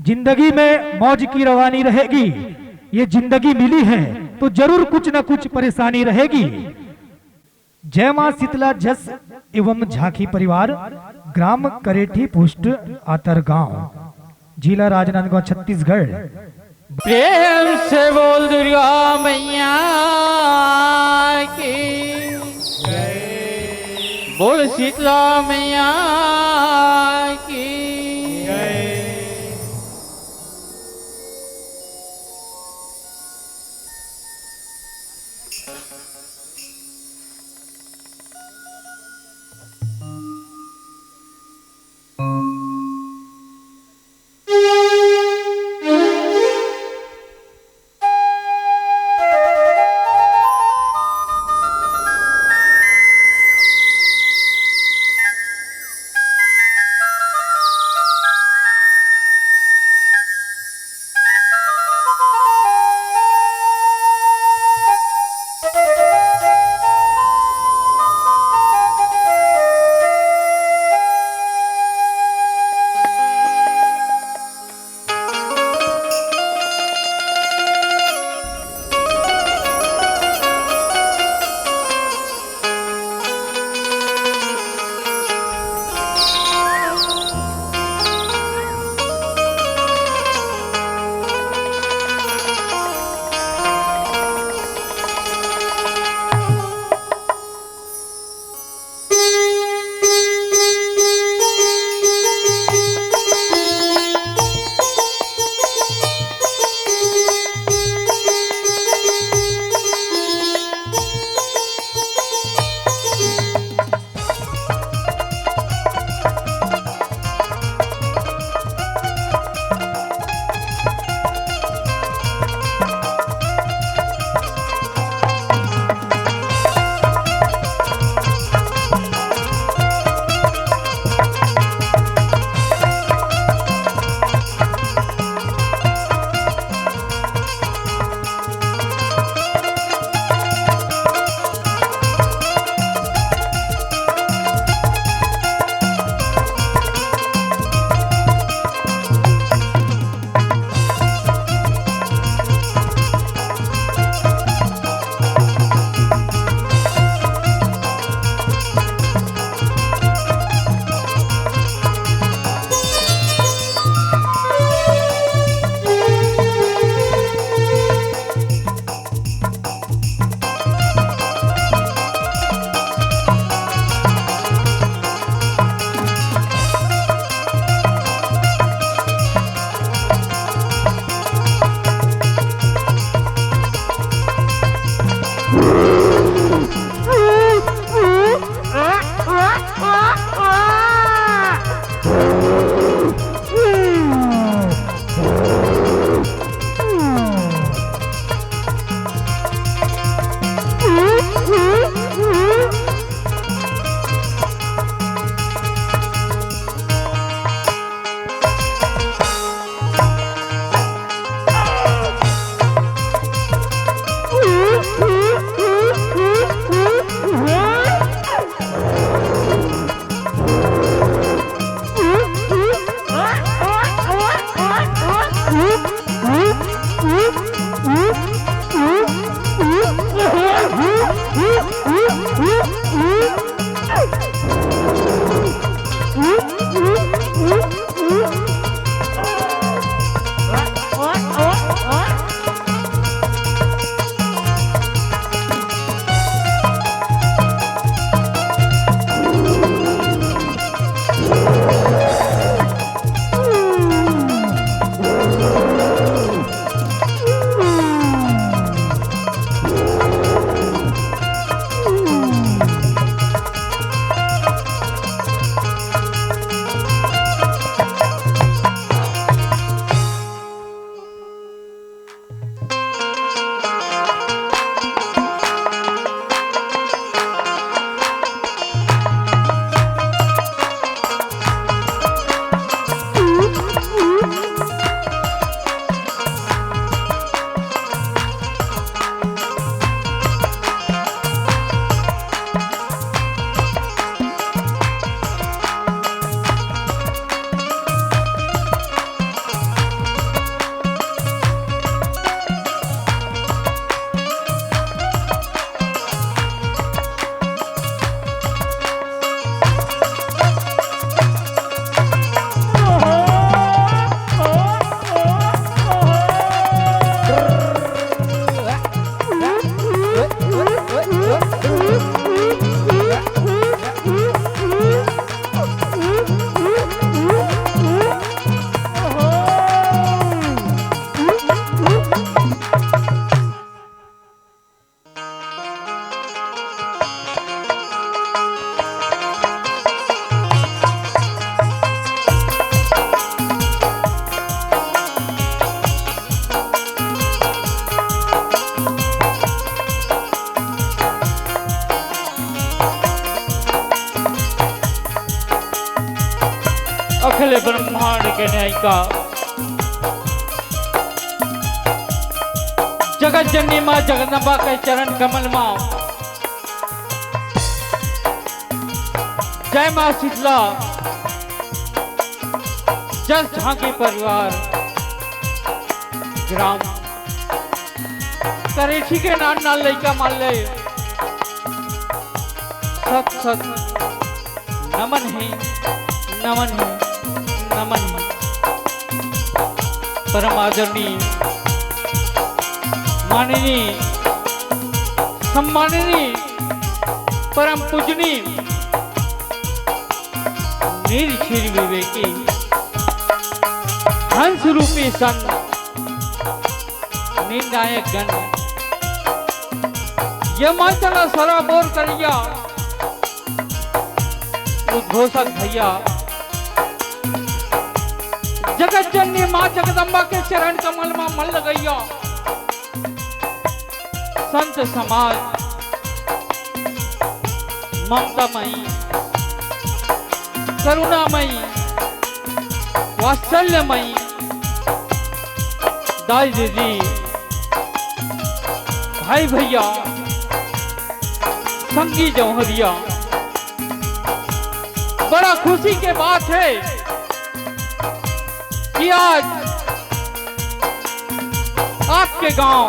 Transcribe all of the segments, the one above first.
जिंदगी में मौज की रवानी रहेगी। ये जिंदगी मिली है तो जरूर कुछ ना कुछ परेशानी रहेगी। जय मां शीतला जस एवं झांकी परिवार, ग्राम करेठी, पोस्ट आतर गांव, जिला राजनांदगांव, छत्तीसगढ़। प्रेम से बोल दुर्गा मैया की, बोल शीतला मैया की। अखिल ब्रह्मांड के नायिका जगत जननी माँ जगदम्बा के चरण कमल माँ जय माँ शीतला जस झांकी परिवार ग्राम करेठी के नान नाल लइका मान ले सत सत नमन है नमन है नमन है परम आदरणीय माननीय सम्माननीय परम पूजनीय निर्शील विवेकी हंस रूपी संत निर्णायक गण ये माचला सराबोर करिया उद्घोषक भैया जगत जननी माँ जगदम्बा के चरण कमल में मन लगैया संत समाज ममतामयी करुणामयी वात्सल्यमयी दाई दीदी भाई भैया संगी जौहरिया बड़ा खुशी के बात है कि आज आपके गांव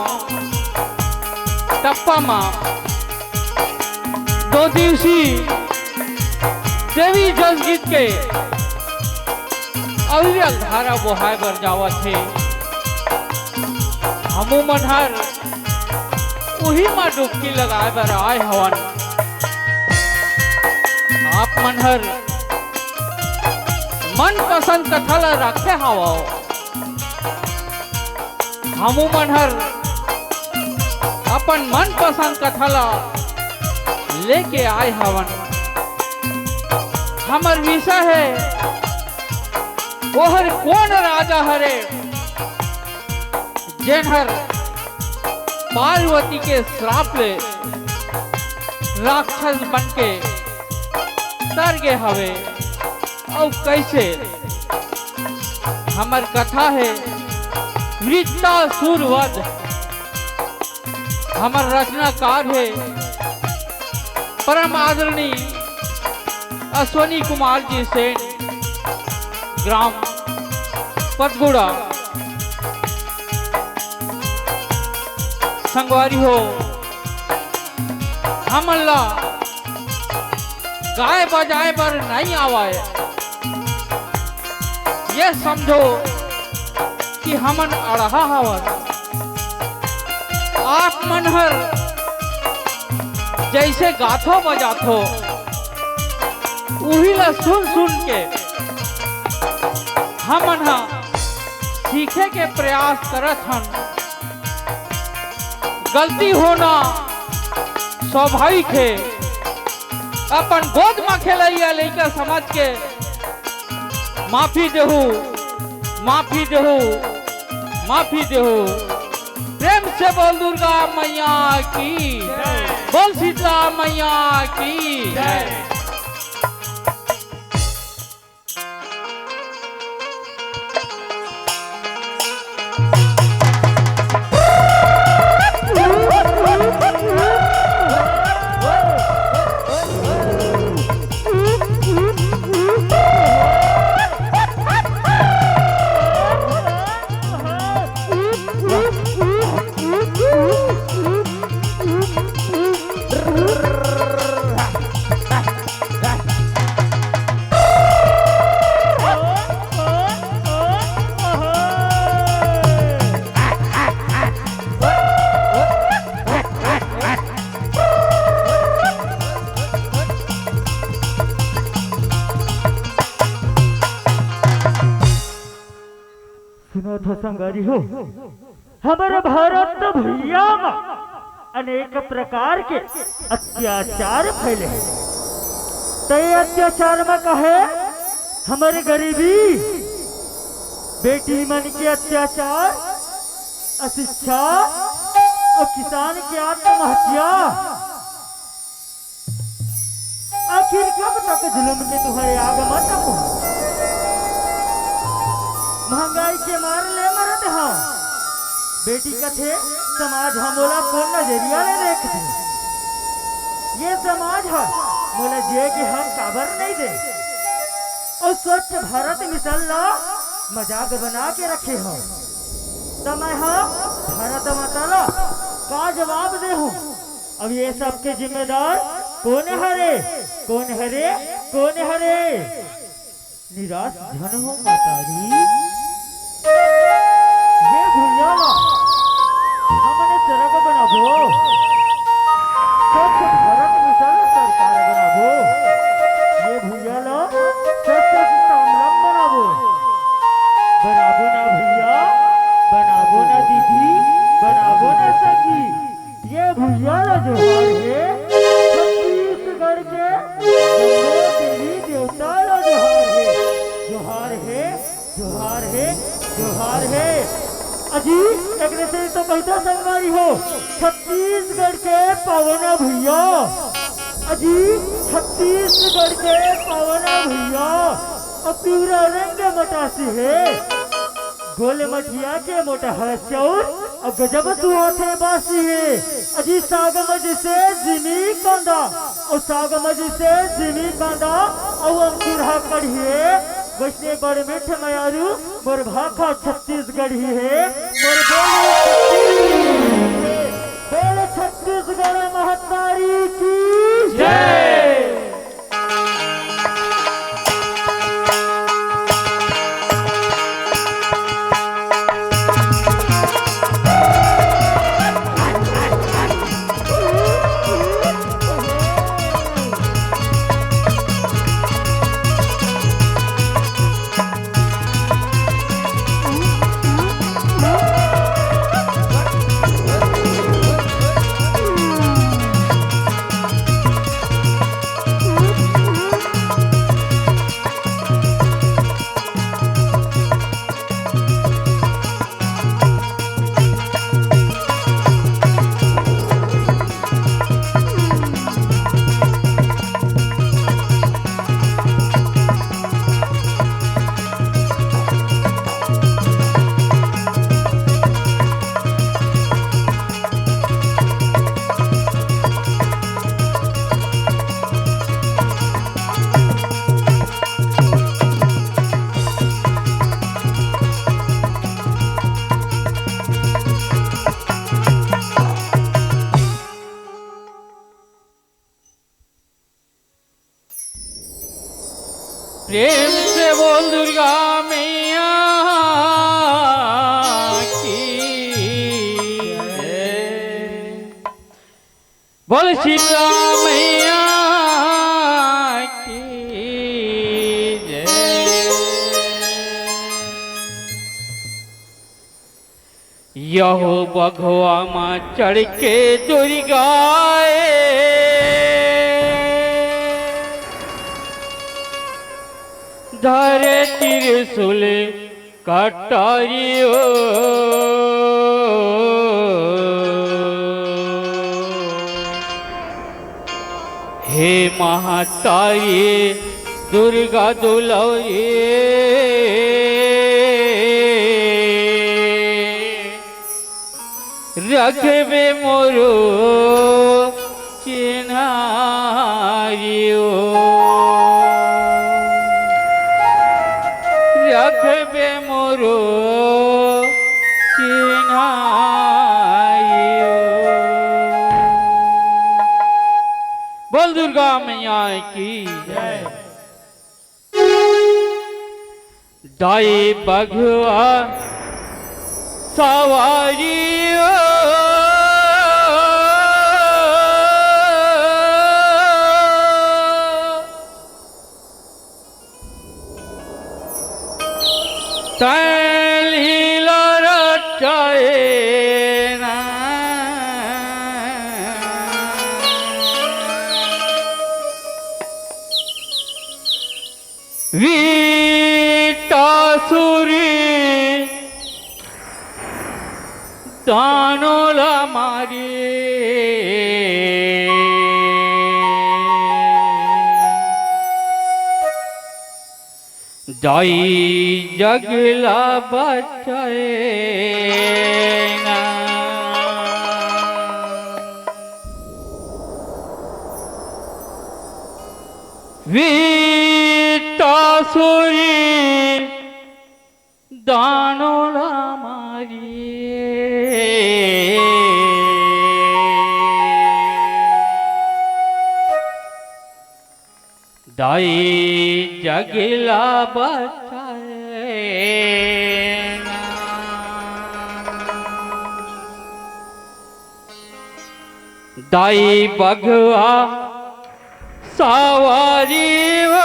टप्पा मां 2 दिवसीय देवी जस गीत के अविरल धारा बोहाय बर जावा थे हमू मनहर वही मां डुबकी लगाए बर आए हवन आप मनहर मन पसंद कथा ला रखे हवा हमू मनहर अपन मन पसंद कथा ला लेके आए हवन हमर विषय है ओहर कौन राजा हरे जेनहर पार्वती के श्राप ले राक्षस बनके तर गे हवे और कैसे हमर कथा है वृत्तासुरवध हमर रचनाकार है परम आदरणीय अश्वनी कुमार जी सेन ग्राम पतगुड़ा संगवारी हो हमला गाय बजाए पर नहीं आवाए ये समझो कि हमन अड़हा हवन आप मनहर जैसे गाथो बजाथो उही ला सुन सुन के हमन सीखे के प्रयास करत हन गलती होना स्वाभाविक है अपन गोद में खेलैया लइका समझ के माफी देहू माफी देहू माफी देहू प्रेम से बोल दुर्गा मैया की बोल शीतला मैया की संगारी हो हमारे भारत भैया में अनेक प्रकार के अत्याचार फैले हैं। तय अत्याचार में कहे हमारे गरीबी बेटी मन के अत्याचार अशिक्षा और किसान की आत्महत्या आखिर कब तक जुल्म के तुम्हारे आगमन तक महंगाई के मार ले मरत हाँ बेटी कथे समाज हमोला कौन नजरिया ले देख दे ये समाज है मोला जे के हम काबर नहीं दे और स्वच्छ भारत मिशन ला मजाक बना के रखे हो तो मैं हाँ भारत माता ला का जवाब दे हूँ अब ये सब के जिम्मेदार कौन हरे कौन हरे कौन हरे निराश धन हो मातारी ये भूलिया हमने सड़क बनाबो स्वच्छ भारत मिशन सरकार बनाबो ये भूलिया स्वच्छ सामलम बनाबो बनाबो ना भैया बनाबो ना दीदी बनाबो ना सखी ये भूलिया जोहार है छत्तीसगढ़ के गंगो देवी देवता ला जोहार है जोहार है जोहार है अजी एक से तो कहता संगवारी हो छत्तीसगढ़ के पावना भैया अजी छत्तीसगढ़ के पावना भैया और पूरा रंग मटासी है गोले मठिया के मोटा है चौर और गजब सुहाते बासी है अजी सागमज से जिमी कांदा और सागमज से जिमी कांदा और अंकुरा कढ़िए वैसे बड़ मिठ मयारू मोर भाखा छत्तीसगढ़ ही है मोर बोले छत्तीसगढ़ महतारी की जय। प्रेम से बोल दुर्गा मैया की जय। बोल सीता मैया की जय। यहो बघवा माँ चढ़ के दुर्गाए धरे त्रिशूल कटारियो हे महातारी दुर्गा दुलौरी रखबे मोरो चिन्हारियो रखबे मोरो चिन्हारियो। बोल दुर्गा मैया की जय। दाई बघवा सवारियो तैलीला रचाएना वीटासुरी दानोला मारी दाई जगला बचाए ना वीतासुरी दानोला मारी दाई जगला बचाए ना। दाई बगवा सवारी हो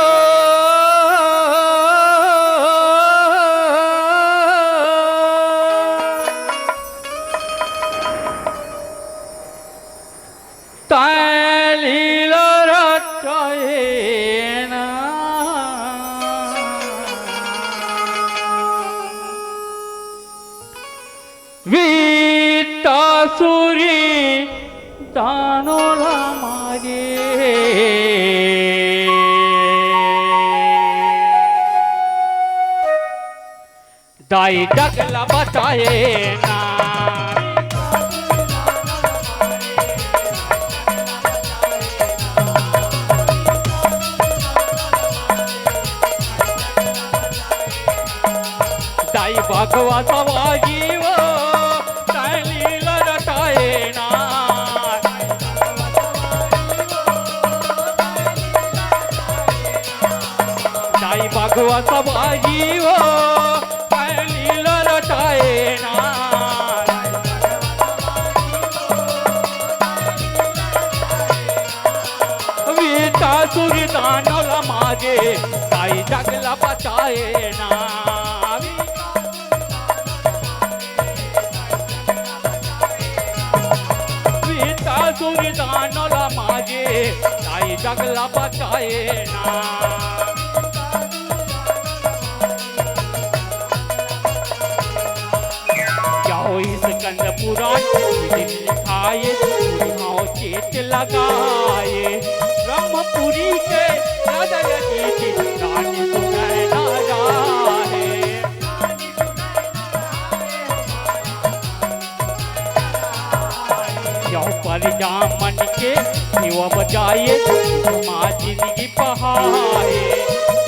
तालीला रचाए ना वीतासुरी दानोला मारे दाई जगला बचाए ना दाई भगवा सवारी वो लीला रटाए ना दाई भगवा सवारी वो लीला रटाए ना वीतासुर दानोला मारे दाई जगला बचाए ना वीतासुर दानोला मारे दाई जगला बचाए ना। जाओ इस कंद पुराण लिखाए चेत लगाए ब्रह्मपुरी के राजा की रानी सुनय ना जाए जाओ पर जा मन के शिव बजाए माँ जिंदगी पहाए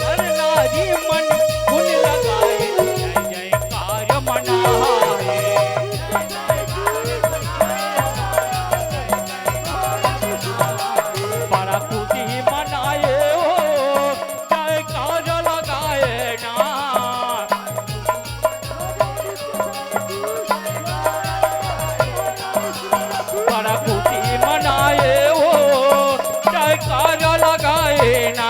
हर नारी मन गुण लगाए जय जयकार मनाए बड़ा खुशी मनाए हो जयकार लगाए ना बड़ा खुशी मनाए हो जयकार लगाए ना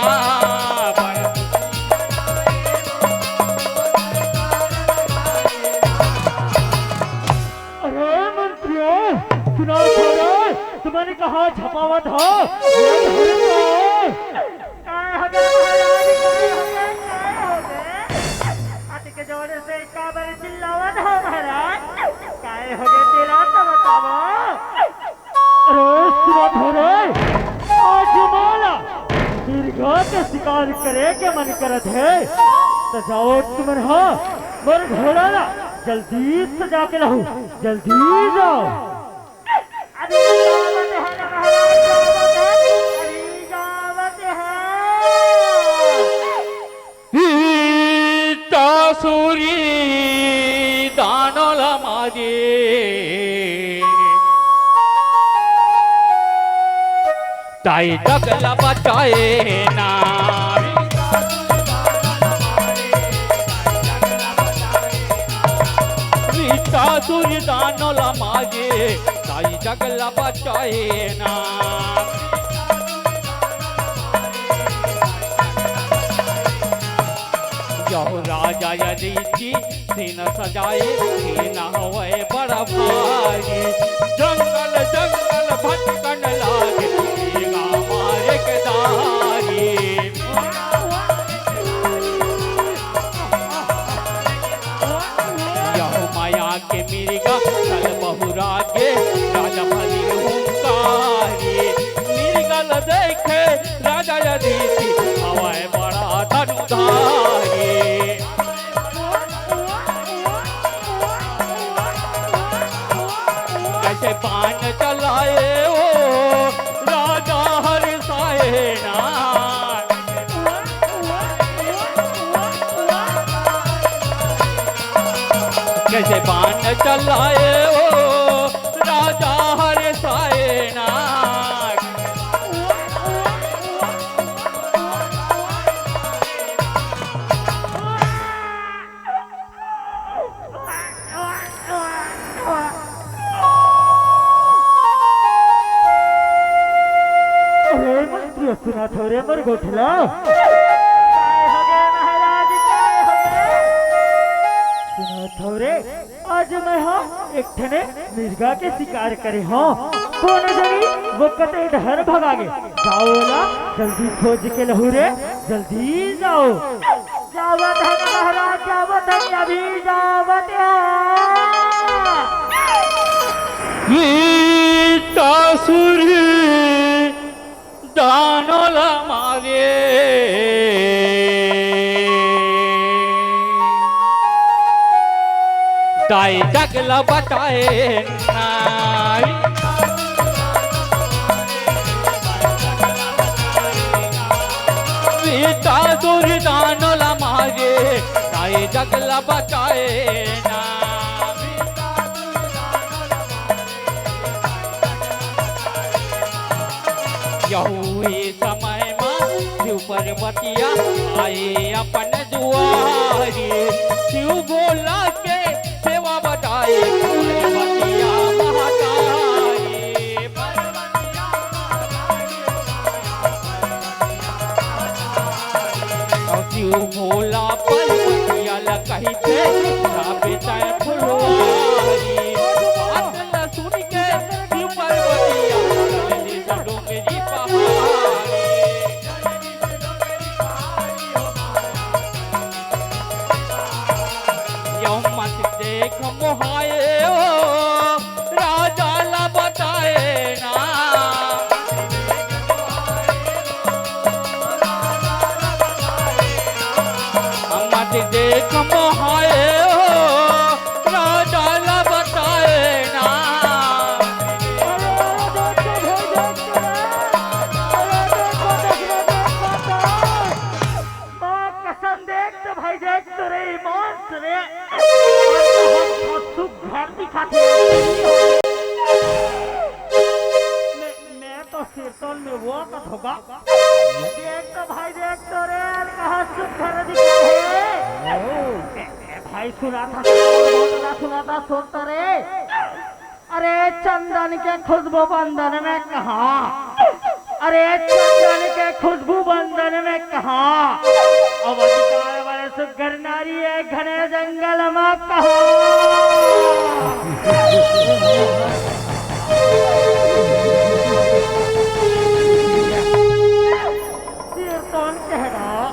अरे मंत्रियों सुना छोड़ो तुम्हारे कहा झपावा था के जोड़े से काबर चिल्लावा था महाराज काय हो गए तेरा तो बताओ। अरे सुना छोड़ो आज माला दीर्घा के शिकार करे के मन करत है तो जाओ तुम्हारा मोर घोड़ा ना जल्दी सजा के रहूं जल्दी जाओ। अरे वीतासुरी दानोला मारे दाई जगला बचाए ना वीतासुर दानोला मारे दाई जगला बचाए ना यहो राजा यदि सीन सजाए सीन हवे बड़ा भारी जंगल जंगल भटकन लागे मारे के दारी यहो माया के मिर्गा कल बहुरा के राजा भली हुंकारी मिर्गल देखे राजा यदि हवे बड़ा धनुधारी कैसे बाण चलाए ओ राजा हर सायना। सुना थोड़े पर गोठला काय हो गए महाराज, काय हो गए? सुना थोड़े आज मैं हाँ एक ठने मिर्गा के शिकार करे हाँ कौन जनी वो कते डहर भगागे। जाओ ना जल्दी खोज के लहू रे, जल्दी जाओ। जावत है महाराज, जावत है, अभी जावत है। तासुर दानोला मारे दाई जगला बचाए नाई। तासुर दानोला मारे दाई जगला बचाए ना। यहुए समय में शिव पर्वतिया आए अपन दुआरी। शिव बोला के सेवा बताए पर्वतिया महातारी। और शिव बोला पर्वतिया लकही थे बेचाए फुलवारी। बात सुन के शिव पर्वतिया डोंगरी पहाड़ी। यो मत देख मोहाए ओ राजा ला बताए ना। मत देख मोहाए ओ राजा ला बताए ना। मैं तो सिरतोल में वो कत होगा। देख तो भाई देख तो रे कहाँ सुखर दिखा है। भाई सुना था सुन तो रे। अरे चंदन के खुशबू बंधन में कहा, अरे चंदन के खुशबू बंधन में कहा। अब अधिकार वाले सुगर नारी है घने जंगल में कहा। कौन कह रहा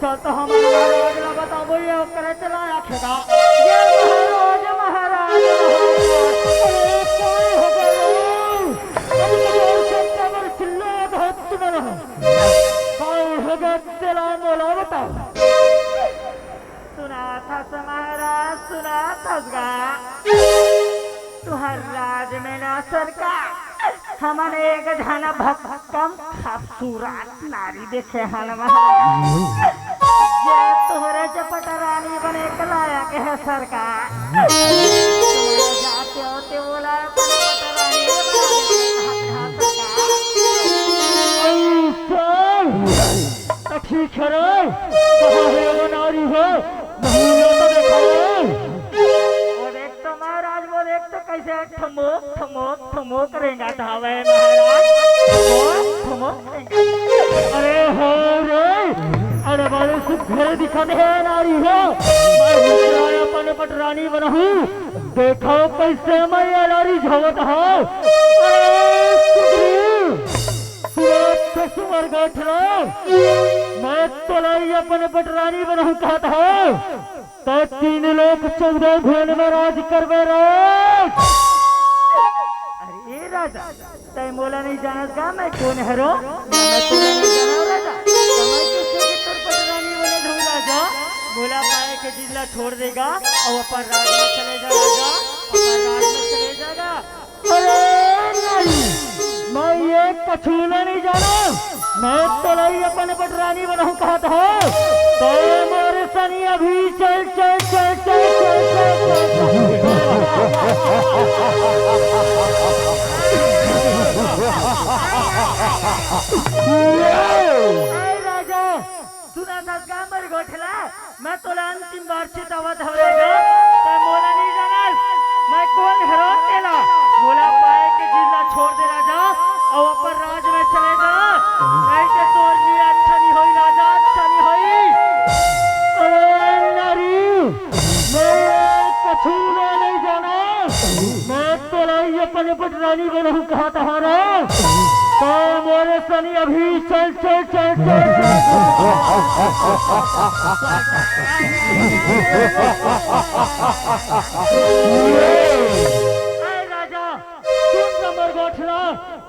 चल तो हमारे महाराज ला बताओ ये करे चला आखेगा। ये महाराज महाराज सुना था महाराज, सुना था तुहर राज में ना सरकार हमने एक जन भक्कम खूबसूरत नारी देखे हन महाराज। ये तोहरे चपट रानी बने कलाया के है सरकार। जाते होते बोला चपट रानी तो ठीक है रे, कहाँ है वो नारी हो नहीं तो देखो। और एक तो महाराज वो देख तो कैसे ठमोक ठमोक ठमोक करेगा धावे महाराज, ठमोक ठमोक करेगा। अरे हो रे, अरे बड़े सुघर दिखते है नारी हो। मैं अपन पटरानी बनहूँ, देखो कैसे मैं ये नारी झवत हो। सुमर गोठलो मैं तो अपन पटरानी बनहूँ कहता हो तो 3 लोग 14 भुवन में राज करवे राज। अरे राजा तय मोला नहीं जाना का मैं कौन है रो, मैं तो नहीं जाना राजा। समय किससे की तोर पटरानी बने धूल राजा बोला पाए के जिला छोड़ देगा और अपन राज में चले जाएगा, अपन राज में चले जाएगा। अरे नहीं मैं ये कछूला नहीं जाना, मैं तो लाई अपन पटरानी बनहूँ कहता हो तो मोरे सनी अभी चल चल चल चल चल चल चल राजा सुना था मर गोठला मैं तो अंतिम बार चितावत हवरेगा ते मोला नहीं जाना मैं कौन हरो तेला मोला पाए के जिला छोड़ दे राजा और ऊपर राज में चले जा नहीं तो तोर लिए अच्छा नहीं होई राजा अच्छा नहीं होई नारी मैं कछु नहीं जाना मैं तो लाई अपने पटरानी बनू कहा तहारा तो मोरे सनी अभी चल चल चल चल राजा तुम कमर गोठला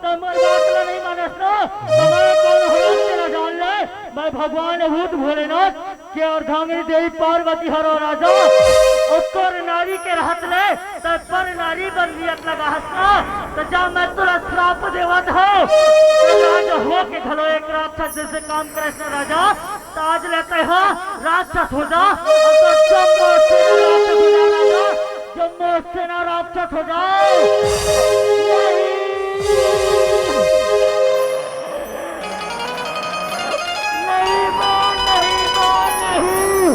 तमर बातला नहीं मानस ना तुम्हारा कौन हो तेरा जान ले मैं भगवान भूत भोलेनाथ के अर्धांगिनी देवी पार्वती हरो राजा उत्तर नारी के रहत ले तब पर नारी बन लियत लगा हंसना तो जा मैं तुला श्राप देवत हो राजा हो के घलो एक राक्षस जैसे काम करे ना राजा ताज लेते हो राक्षस हो जा और तो जम्मू सेना राक्षस हो जाओ नहीं बोल नहीं बोल नहीं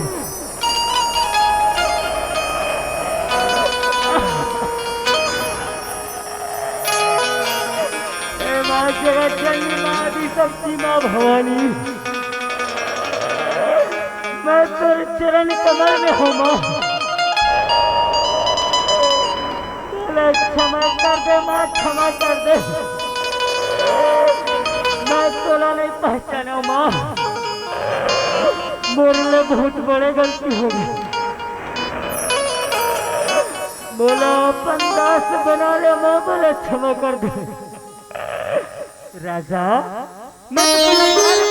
माँ जगत जननी माँ आदि शक्ति माँ भवानी मैं तेरे चरण कमल में हूँ माँ क्षमा कर दे माँ क्षमा कर दे मैं तोला नहीं पहचाना माँ मेरे लिए बहुत बड़े गलती हो गई बोला अपन दास बना ले माँ बोला क्षमा कर दे राजा मैं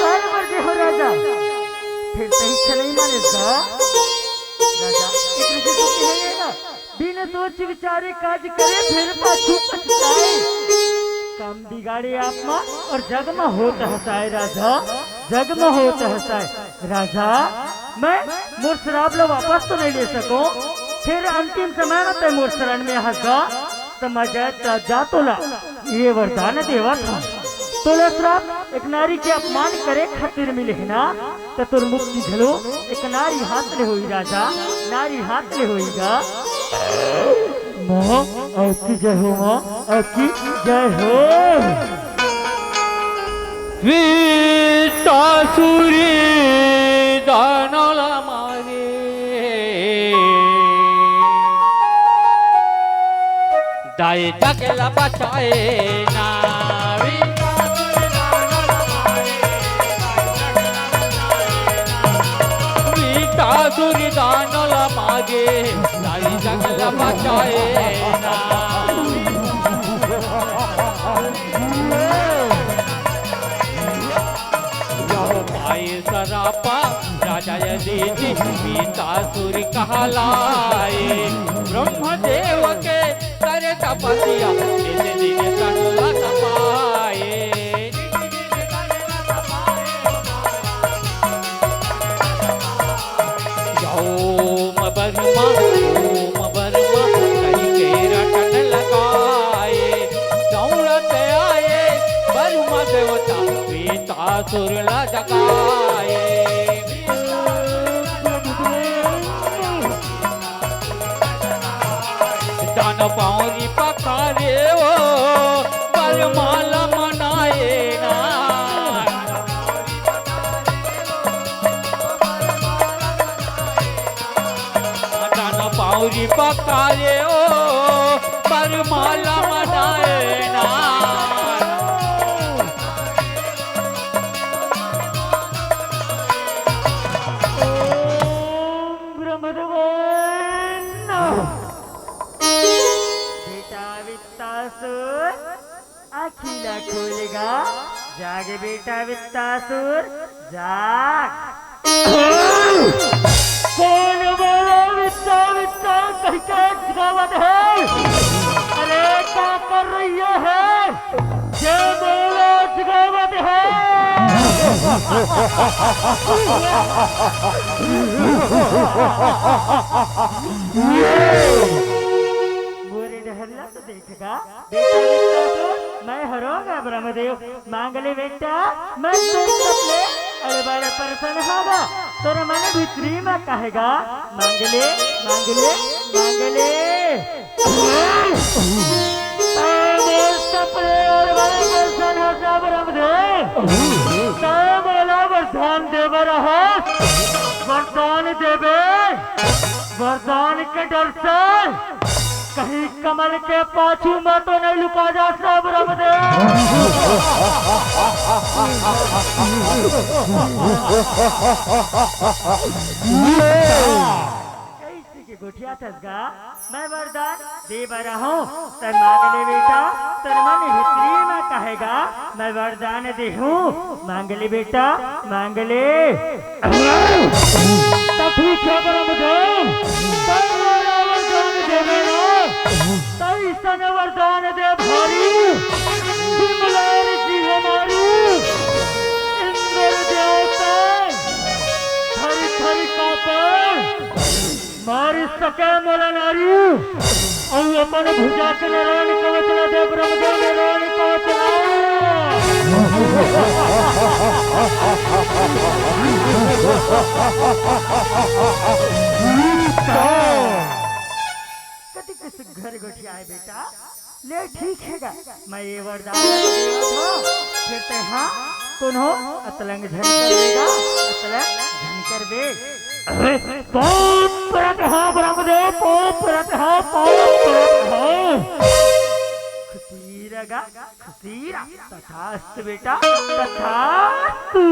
बार दे हो राजा फिर सही नहीं माने राजा इतने से कहेगा बिना सोच विचारे काज करे फिर पाछू पछताए काम बिगाड़े आप माँ और जग में होता हसाए राजा जग में होता हसाए राजा मैं मोर शराब लो वापस तो नहीं ले सकूं फिर अंतिम समय में ते मोर शरण में हंसा तो मजा जा तोला ये वरदान देवा था तोला श्राप एक नारी के अपमान करे खातिर मिले ना तो तुर मुक्ति झलो एक नारी हाथ ले हुई राजा नारी हाथ ले हुईगा माँ आपकी जय हो माँ आपकी जय हो वीतासुरी दानला मारे दाए जगला बचाए ना वीतासुरी दानला मागे दाए जगला बचाए ना सरापा राजा यदि वीतासुर कहलाए ब्रह्मदेव के करे तपस्या दिन दिन तनुला तपाए ओम बर्मा कहीं के रटन लगाए दौड़त आए बर्मा देवता वीतासुर ला जगाए दान पाऊरी पखारे ओ परमाला मनाए ना दान पाऊरी पखारे ओ परमाला मनाए ना अखिला खोलेगा जागे बेटा वित्तासुर जाग कौन बोलो वित्ता वित्ता कहीं का जगावत है अरे क्या कर रही है जो बोलो जगावत है देखेगा बेटा बेटा तो मैं हरोगा ब्रह्मदेव मांगले बेटा मैं तोर तपले अरे बड़े परसन होगा तोर मन भितरी में कहेगा मांगले मांगले मांगले तपले और बड़े परसन होगा ब्रह्मदेव तो बोला वरदान देव रहा वरदान देवे वरदान के डर से कहीं कमल के पाछू में तो नहीं लुका जा सब ब्रह्मदेव कैसी की गुठिया थसगा मैं वरदान दे रहा हूँ तर मांग ले बेटा तर मन भितरी में कहेगा मैं वरदान दे हूँ मांग ले बेटा मांग ले तब ठीक है ब्रह्मदेव सन वरदान दे भारी सिमलार जी हमारी इंद्र देवता थरी थरी कापे मारी सके मोला नारी और अपन भुजा के नारायण कवचला दे ब्रह्मदेव नारायण कवचला घर गोठिया है बेटा ले ठीक है मैं ये वरदान फिर ते हाँ कौन हो अतलंग झन कर देगा अतलंग झन कर दे कौन परत है ब्रह्मदेव कौन परत है खुशीरगा खुशीरा तथास्तु बेटा तथास्तु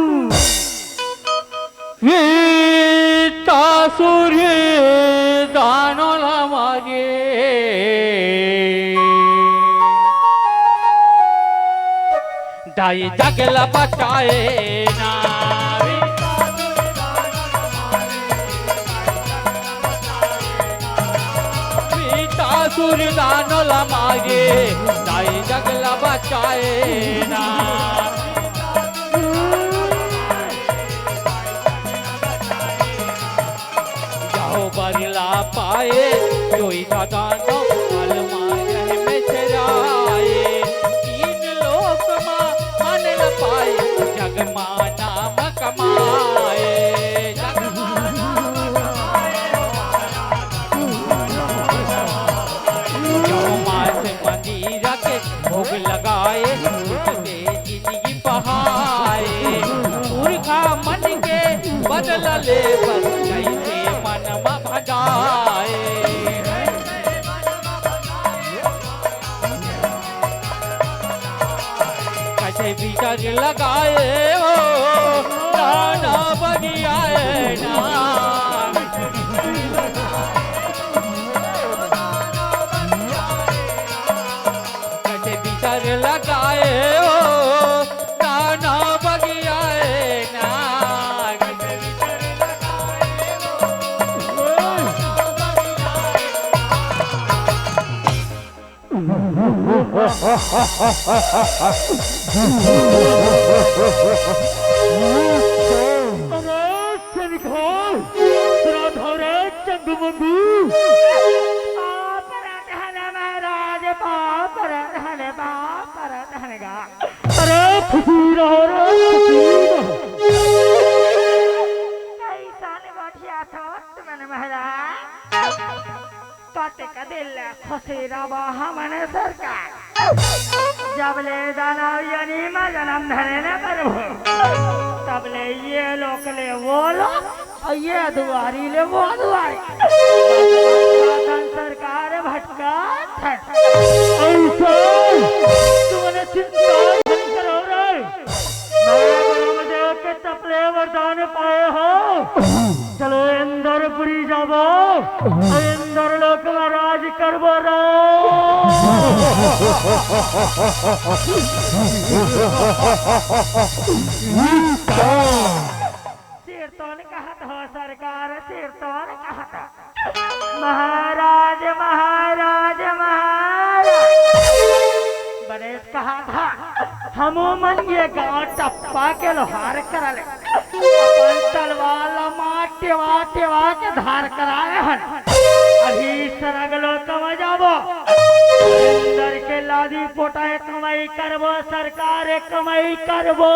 सूर्य दानोला मागे दाई जगला बचाए ना सूर्य दानोला मागे दाई जगला बचाए ना बरला पाए जोई दादानो अलमार में चराए तीन लोक मां मन न पाए जग मां नाम कमाए जग मां नाम जो मास मंदिर के भोग लगाए उसके जिंदगी बहाए पुरखा मन के बदल ले बस कैसे मन भजाए कैसे भीतर लगाए हो नाना बगियाए ना कैसे भीतर लगाए हो नाना बगियाए ना जब ले दाना यानी मां जन्म धरे न प्रभु तब ले ये लोक ले वो लोक और ये दुआरी ले वो दुआरी सरकार भटका तूने चिंता नहीं करो रे ब्रह्मदेव के तपले वरदान पाए हो चलो इंद्रपुरी जाबो इंद्र लोक में राज करबो रो तीर्थन कहत हो सरकार तीर्थन कहत महाराज महाराज महाराज बड़े कहा था हम मन ये गांव टप्पा के लोहार करले अपन तलवार माटेवा टेवा के धार कराए हन अभी सरगलो कम जाबो अंदर के लादी पोटाए कमाई करबो सरकार कमाई करबो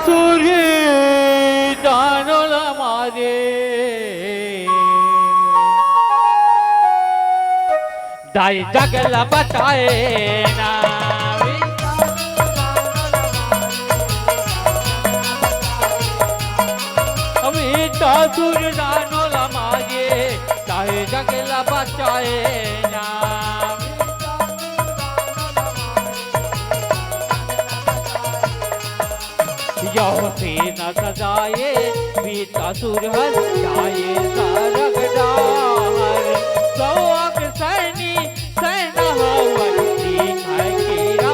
सूर्य दानों मारे दाई जगला बताए ना अभी सूर्य दानों मारे दाई जगला बचाए ना से न सजाए बीता सुरहर जाए सारग डार सौक सैनी सैन हवन दिखाए केरा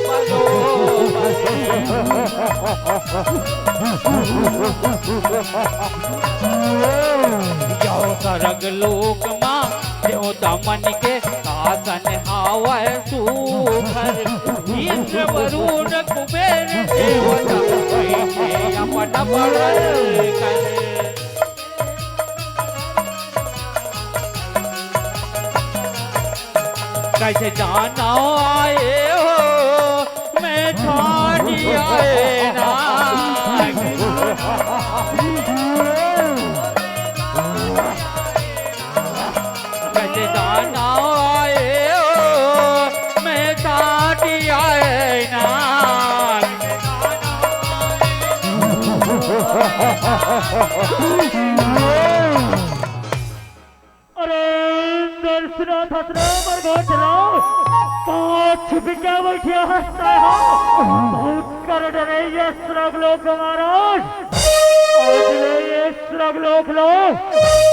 यो सरग लोक माँ देवता मन के आसन हावय सुखर इंद्र वरुण कुबेर देवता अपन बड़ल कर कैसे जाना आए हो मैं छाड़ी आए ना कैसे जाना आए हो मैं छाड़ी आए ना अरे दर्शना धसरा मरगो चलाओ कहाँ छुप के बैठे हंसता हो बहुत कर डरे ये श्रग लोग महाराज आज ले ये श्रग लोग लो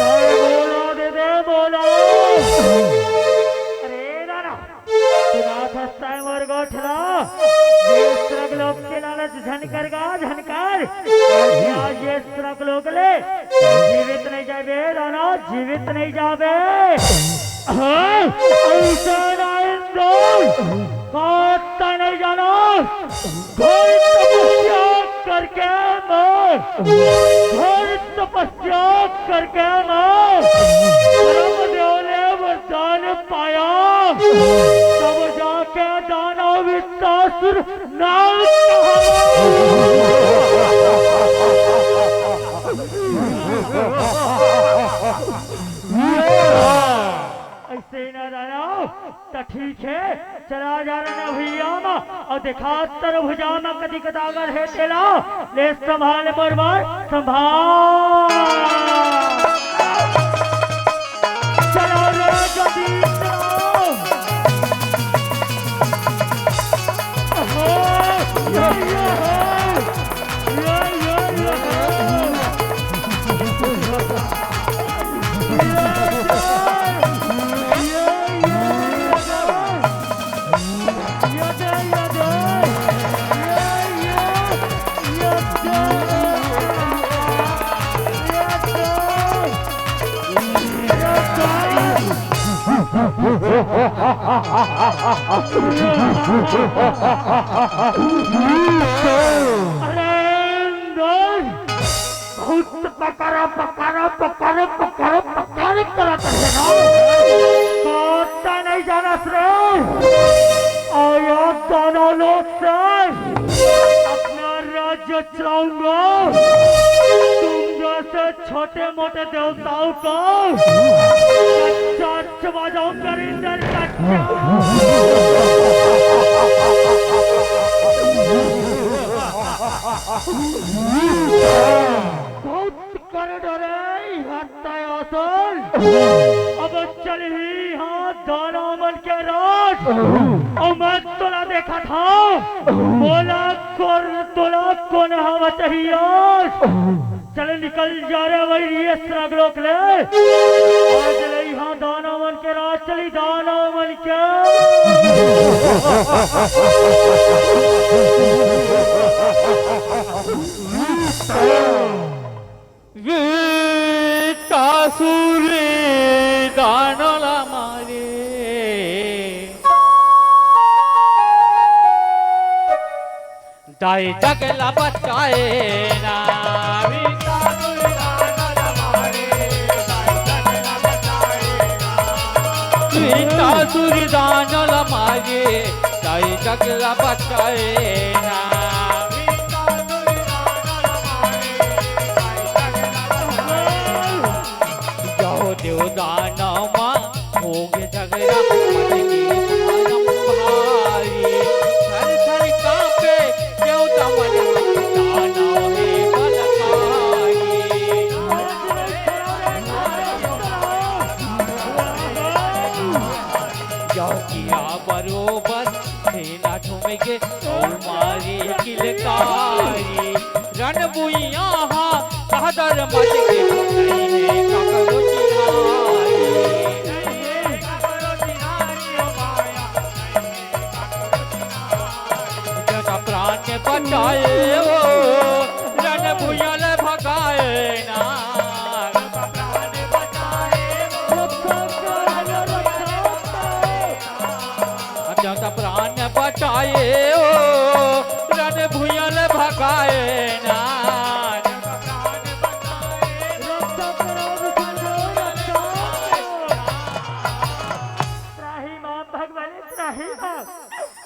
बोला दे बोला अरे नाना नाथ हंसता है मरगो चलाओ ये श्रग लोग के लालच झनकर गा झनकर ये श्रग लोग ले जीवित नहीं जाबे राना जीवित नहीं जाबे ऐसा काटता नहीं जाना घोर तपस्या करके घोर तपस्या करके ब्रह्मदेव ने वरदान पाया तब जाके दानव वित्तासुर नाम ऐसे न जाना तो ठीक है चला जा रहा भैया और दिखा तर भुजामा कदी कदागर है तेला ले संभाल बरबार संभाल चलो रे गदी पकारा पकारा पकारा पकारा पकारा कराता है ना काटता नहीं जाना श्रेय आया दोनों लोग से अपना राज्य चलाऊंगा तुम जैसे छोटे मोटे देवताओं को कच्चा चबा जाऊंगा इंदर बहुत कर डरे अब चल ही हाँ दाना मन के राज और मैं तोला देखा था बोला तोला कौन हवा चाहिए चले निकल जा रहे वही ये श्रगलोक ले आज ले हाँ दाना मन के राज चली दाना मन के सूर्य दानों मारे ताई जगला बचाए ना सीता सुरदान मागे ताई जगला बचाए ना जाओ देवदान माँ होगे झगड़ा मन की भारम भारी थर थर कांपे देवता मन दाना है बलकारी जाओ किया बरोबर सेना ठुमके मारी किलकारी रण बुइया कहदर मच के नहीं है ककरो प्राण बचाए वो रण भुयल भगाए ना प्राण बचाए ओ रण भुयल भगाए ना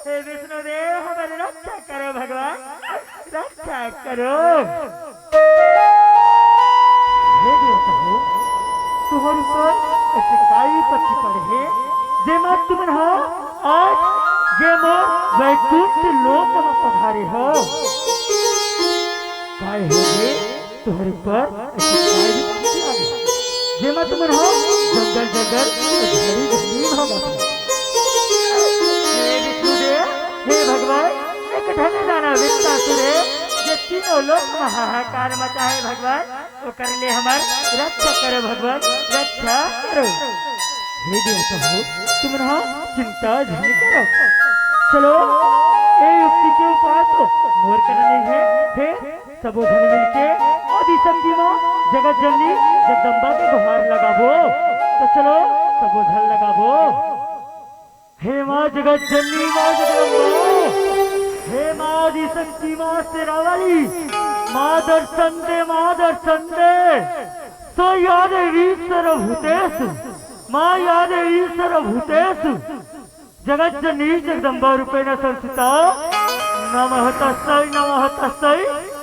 हे विष्णुदेव हमारी रक्षा करो भगवान रक्षा करो हे देवता हो तुम्हारे ऊपर ऐसे काई पट्टी पड़े है जे मत तुम हो आज जे मोर वैकुंठ लोक में पधारे हो काय हो गे तुम्हारे ऊपर ऐसे काई पट्टी आ गई जे मत तुम हो जंगल जंगल घड़ी घड़ी होगा हे भगवान एक धन दाना वित्तासुर है जो तीनों लोक में हाहाकार मचा है भगवान वो कर ले हमार रक्षा करो भगवान रक्षा करो हे देवता हो तुम रहा चिंता नहीं करो चलो ये युक्ति के उपास को मोर करने है फिर सबो धन मिलके आदि शक्ति मां जगत जननी जगदम्बा के गुहार लगाबो तो चलो सबो धन लगाबो हे माँ जगत जननी माँ जगदम्बा हे माँ आदि शक्ति माँ शेरावाली माँ दर्शन दे सो याद ईश्वर भूतेषु माँ याद ईश्वर भूतेषु जगत जननी जगदम्बा रूपेण संस्थिता नमः तस्मै नमः तस्मै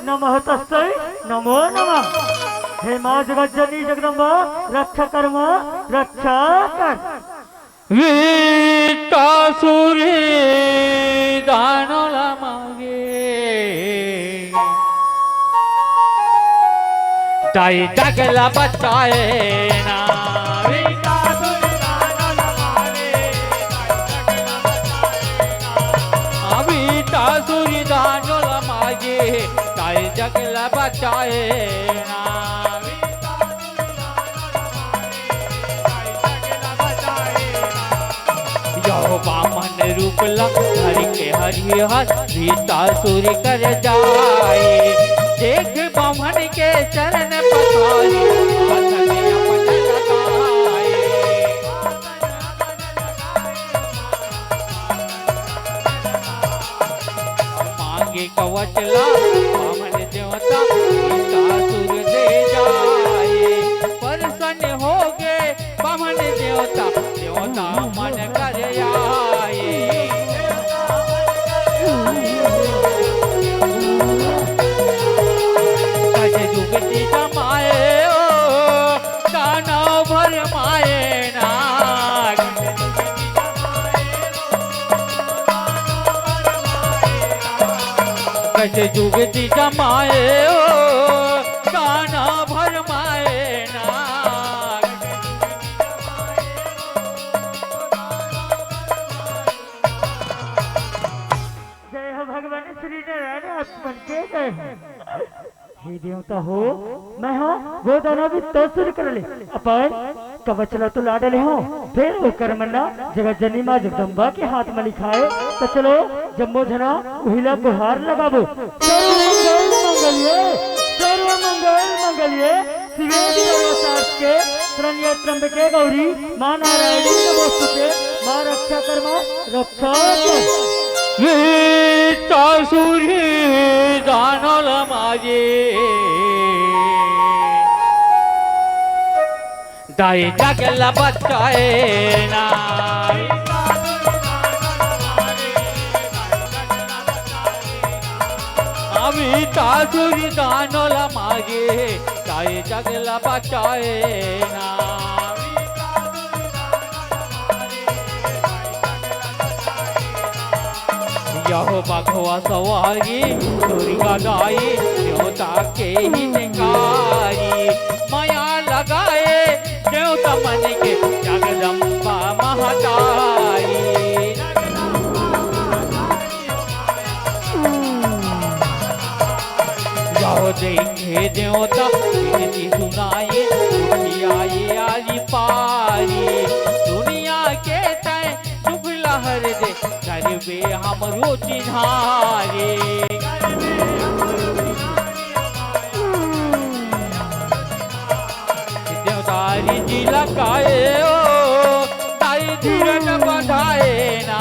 नमः तस्मै नमो नमः हे माँ जगत जननी जगदम्बा रक्षा कर माँ रक्षा कर वीतासुरी दानल मागे ताई जगला बचाए ना वीतासुरी दानल मागे वीतासुरी दानल मागे ताई जगला बचाए ना बामन रूप हर के हरिहर वीतासुर कर जाए देख बामन के चरण पखारी हाथ में अपन लगाए मांगे कवचला बामन देवता वीतासुर दे जाए प्रसन्न हो गए बामन देवता देवता मन कर आए कज जुगती जमाए ओ दानव भर माए नाग कज जुगती जमाए ओ दानव भर माए नाग भगवान श्री नारायण आत्मन के गए हैं हे देवता हो मैं हाँ वो दाना भी तोसुर कर ले अपन कवचला तो ला डले हो फिर वो कर्मन्ना जगत जननी माँ जगदम्बा के हाथ में लिखा है तो चलो जम्बो धना उहिला गुहार लगाबो सर्व मंगल मंगल्ये शिवे सर्वशास्त्रे शरण्य त्र्यंबके गौरी माँ नारायणी नमोस्तुते माँ रक्षा कर्मा रक्षा कर वीतासुरी दानल माझे दाई जगला बचाए ना वीतासुरी दानल माझे दाई जगला बचाए ना यहो भगवा सवारी दुर्गा गाई देवता के ही निकारी माया लगाए देवता मन के जगदम्बा महतारी यहो देखे देवता विनती सुनाए दुनिया आली पारी दुनिया के तय सुख लहर दे करबे हमरो चिन्हारे देवतारी जी लगाए ओ ताई धीरज बधाए ना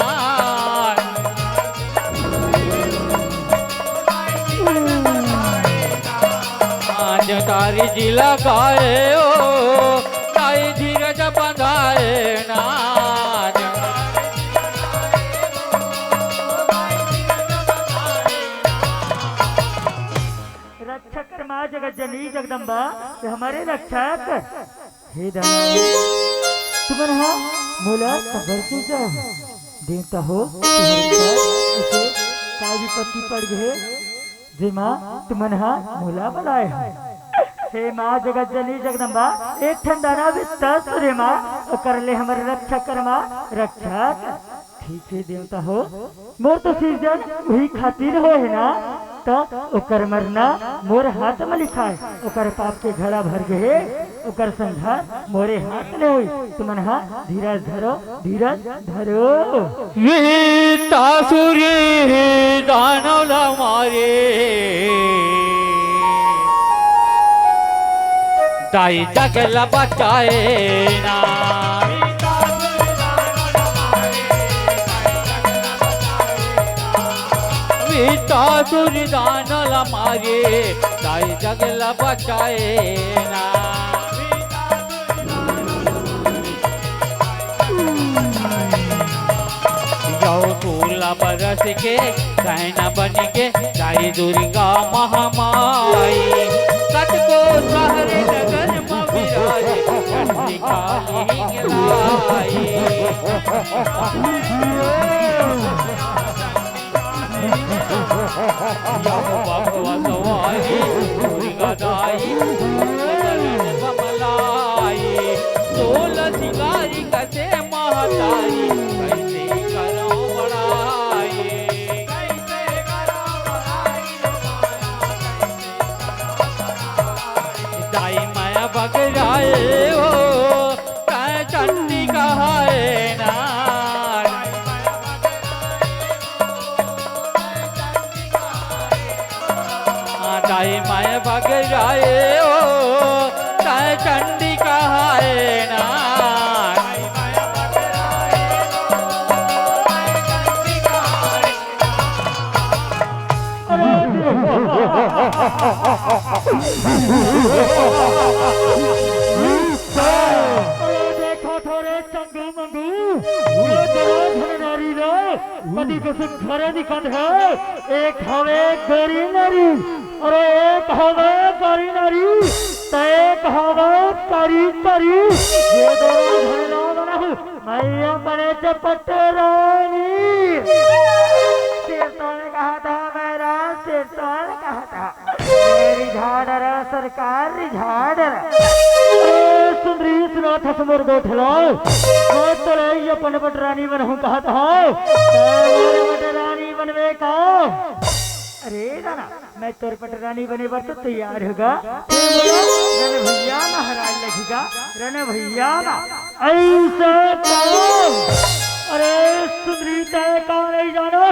देवतारी जी लगाए ओ ताई धीरज बधाए ना रक्षक माँ जगत जननी जगदम्बा ये हमारे रक्षक हे दाना तुम्हारा मोला सबर से जाओ देवता हो तुम्हारे काय विपत्ति पड़ गए जे माँ तुम्हारा मोला बुलाए हे माँ जगत जननी जगदम्बा एक ठंडाना विस्तार रे माँ कर ले हमारे रक्षक कर माँ रक्षक ठीक है देवता हो मोर तो सीजन वही खातिर हो है ना तो ओकर मरना मोर हाथ में लिखा है ओकर पाप के घड़ा भर गए ओकर संघार मोरे हाथ में हुई तुमन हाथ धीरज धरो धीरज धरो वीतासुरी दानव मारे दाई जगला बचाए ना वीतासुरी दानव मारे दाई जगला बचाए ना जाओ 16 बरस के सहना बन के दाई दुर्गा महामाई कट को सहरे नगर में विराजे चंडी काली लाई भगवा सवारी दुर्गा दाई बमलाई 16 सिंगारी कसे महतारी कैसे करो बड़ाई दाई माया बगराए हो कै चंडी कहाए ना दाई माया बगराए हो कै चंडी कहाए ना देखो थोड़े चंगू मंगू ये जरा नारी रे पति को सिर्फ घरे निकल है एक हवे गोरी नारी और एक हवे गोरी नारी तो एक हवे करी करी ये दोनों घरना बना मैया बने चपट रानी शेरतों ने कहा था मेरा शेरतों ने कहा था मेरी झाड़र सरकार झाड़र सुंदरी सुना था समर गोठलो मैं तो रही अपन पटरानी बनूं कहा था मेरे पटरानी बनवे का अरे दाना मैं तोर पटरानी बने पर तो तैयार होगा रण भैया महाराज लगेगा रण भैया ऐसा अरे सुंदरी तय कौन नहीं जानो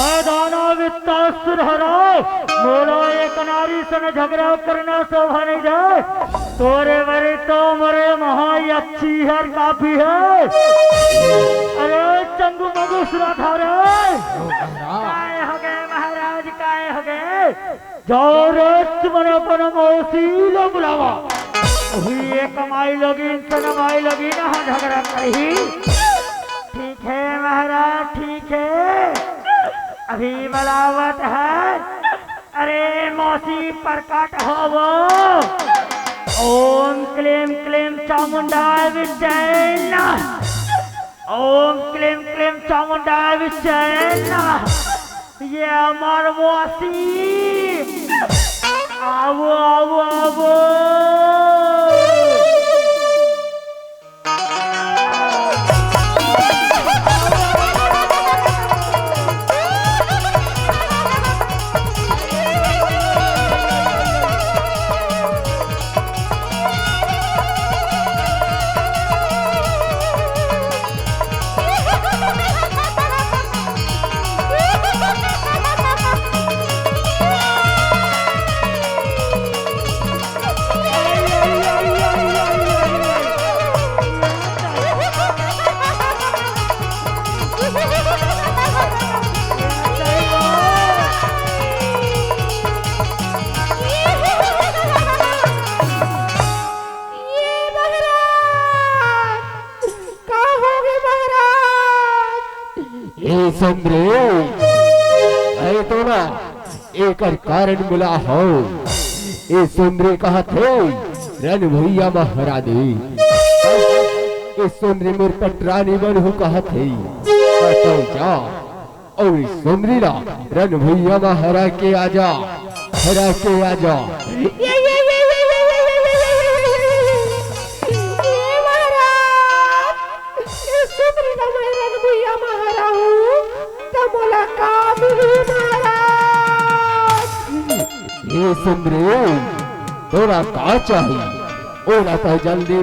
मैदाना वित्तासुर हराओ मोला एक नारी से न झगड़ा करना शोभा नहीं जाए तोरे बरे तो मरे महाई अच्छी हर काफी है अरे चंगू मगू सुराधारे काय हो गए महाराज काय हो गए जाओ रे तुमने अपन मौसी लो बुलावा हुई ये कमाई लोगी इनसे नमाई लोगी ना हाँ झगड़ा करी ठीक है महाराज ठीक है अभी बलावत है अरे मौसी प्रकट हो वो ओम क्लीम क्लीम चामुंडा विजय ओम क्लीम क्लीम चामुंडा विजय ये अमर मौसी आवो आवो आवो तो ना एक कारण मिला हो ये सुंदरी कहा थे रन भैया महारानी ये सुंदरी मोर पटरानी बनहु कहा थे तो जा और सुंदरी ना रन भैया महारा के आजा हरा के आजा ये सुंदरी तोरा का चाहिए ओला तो जल्दी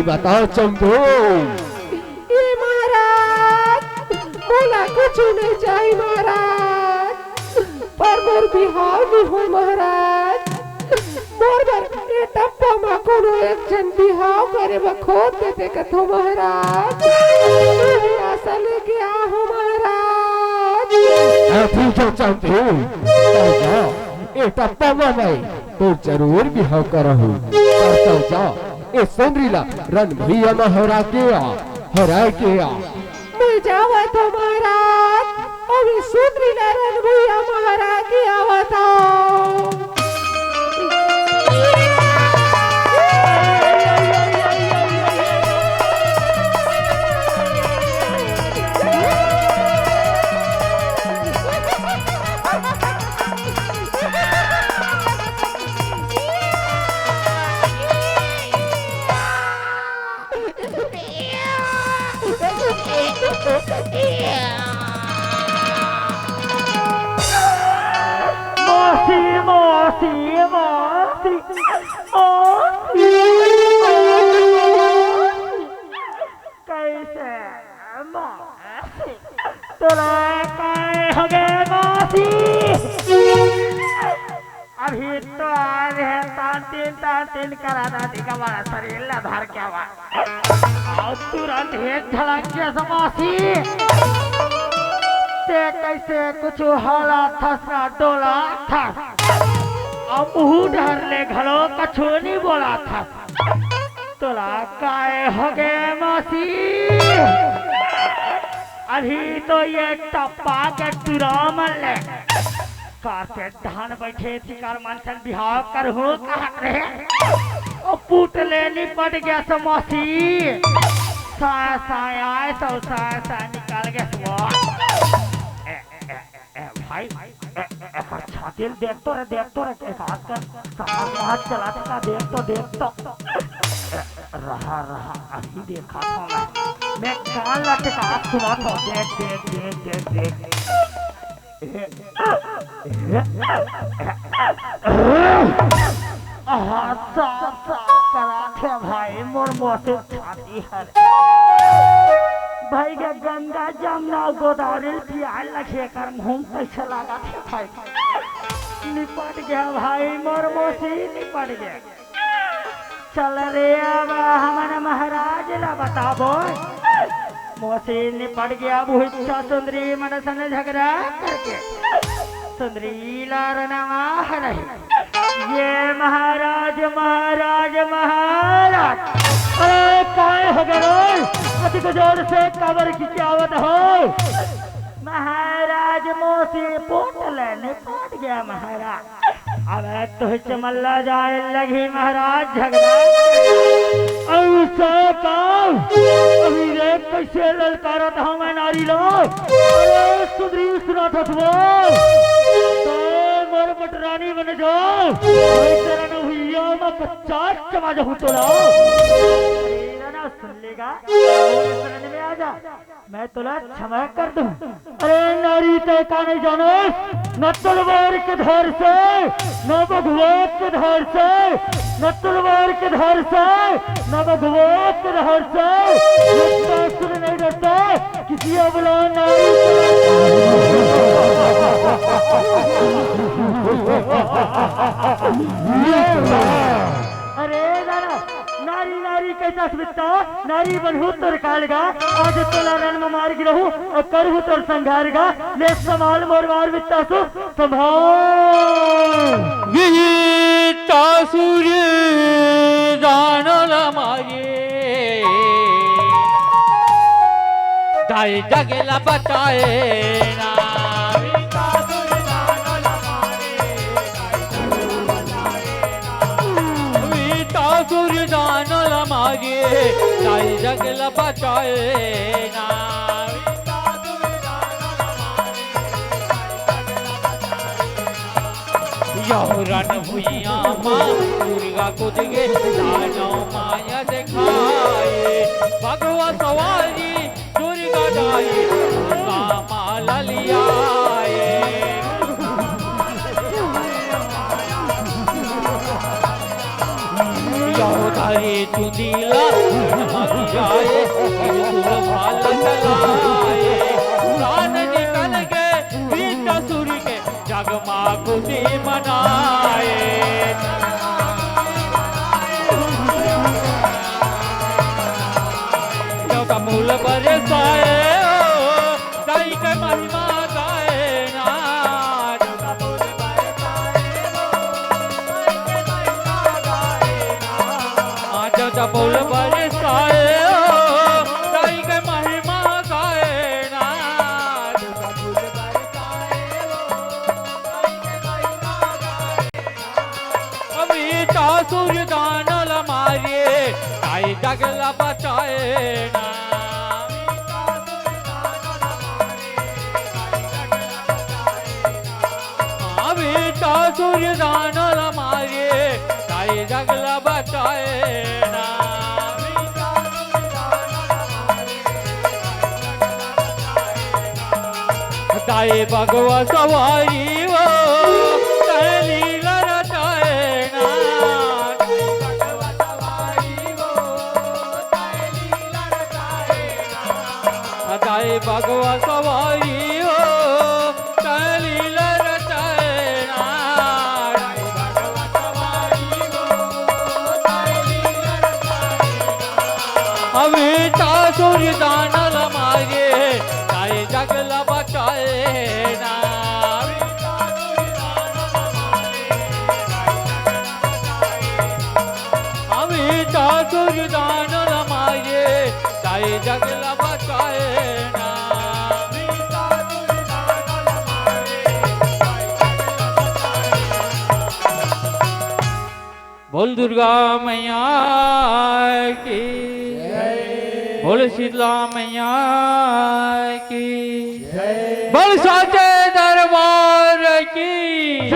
बता चंपू ये महाराज बोला कुछ नहीं चाहिए महाराज पर मोर बिहार भी हो महाराज मोर बर ये टप्पा मा कोनो एक जन बिहाव करे बखोद देते कथो महाराज आशा लेके आ हो महाराज ठीक है चंपू ये टप्पा में तो जरूर बिहाव करहु तो जा ये सुंदरीला रन भैया में हरा के आ मैं जावा तो महाराज अभी सुंदरीला रन भैया महारा के आवा था अभी तो आज है तान करा दादी का बड़ा शरीर लधार क्या और तुरंत एक झलक के समासी ते कैसे कुछ हाला थसना डोला था अब मुँह डर ले घलो कछु नहीं बोला था तोला काय हो गए मासी अभी तो ये टप्पा के तुराम ले कारते धान बैठे थी कार मानसन बिहाव कर हो कहा रहे और पूट लेनी पड़ गया समासी साया आए तो साया निकाल गया भाई छातिल देख तो रे एक हाथ कर हाथ चलाते का देख तो रहा अभी देखा था मैं कान लाके का हाथ सुना था देख साफ करा थे भाई मोर मोसे छाती हर भाई के गंगा जमुना गोदावरी पियाल लखे कर मुंह कैसे लगा थे भाई निपट गया भाई मोर मोसी निपट गया चल रे अब हमारे महाराज ला बताबो मोसी निपट गया भूचा सुंदरी मन सन झगड़ा करके सुंदरी लारनवा रही ये महाराज महाराज महाराज अरे काय हो गए अति जोर से कबर की आवत हो महाराज मोसी पोटल निपट गया महाराज अब तो चमल्ला जाए लगी महाराज झगड़ा ऐसा काम अभी रे कैसे ललकारा था मैं नारी लो अरे सुधरी सुना था तो मोर पटरानी बन जाओ तेरा न हुई मैं 50 चमा जाऊं तो लाओ सुन लेगा शरण में आ जा मैं तुला क्षमा कर दूं अरे नारी तय का नहीं जानो न तलवार के धार से न भगवत के धार से न तलवार के धार से न भगवत के धार से सुन नहीं डरता किसी अबला नारी अरे नारा नारी नारी कैसा स्मिता नारी बनहू तोर कालगा आज तोला रण में मार गिरहू और करहू तोर संघारगा ले संभाल मोरवार वित्ता सु संभाल विहिता सूर्य जानल माये दाई जगला बचाए ना सूर्य जानल मागे दाई जगला बचाए ना यौरन भुइया माँ दुर्गा कुद गे दानव माया दिखाए भगवा सवारी दुर्गा दाई दुर्गा माला लियाए यौधारी चुंदीला जाए भाल चलाए प्राण निकल के बीच सूर्य के जगमा खुशी मनाए जब मूल बरसाए दाई के महिमा गाए ना जब बोल बरसाए दाई के महिमा गाए ना अभी ता सूर्य दानल मारे दाई जगला बचाए ना अभी ता सूर्य दानल मारे दाई जगला बचाए ना दाई भगवा सवारी वो कहली लरचाए ना दाई भगवा सवारी वो कहली लरचाए ना अभी ता सूर्य दानल मागे दाई जगला बचाए ना अभी ता सूर्य दानल मागे दाई जगला बचाए ना बोल दुर्गा मैया की बोल शीतला मैया की बोल साचे दरबार की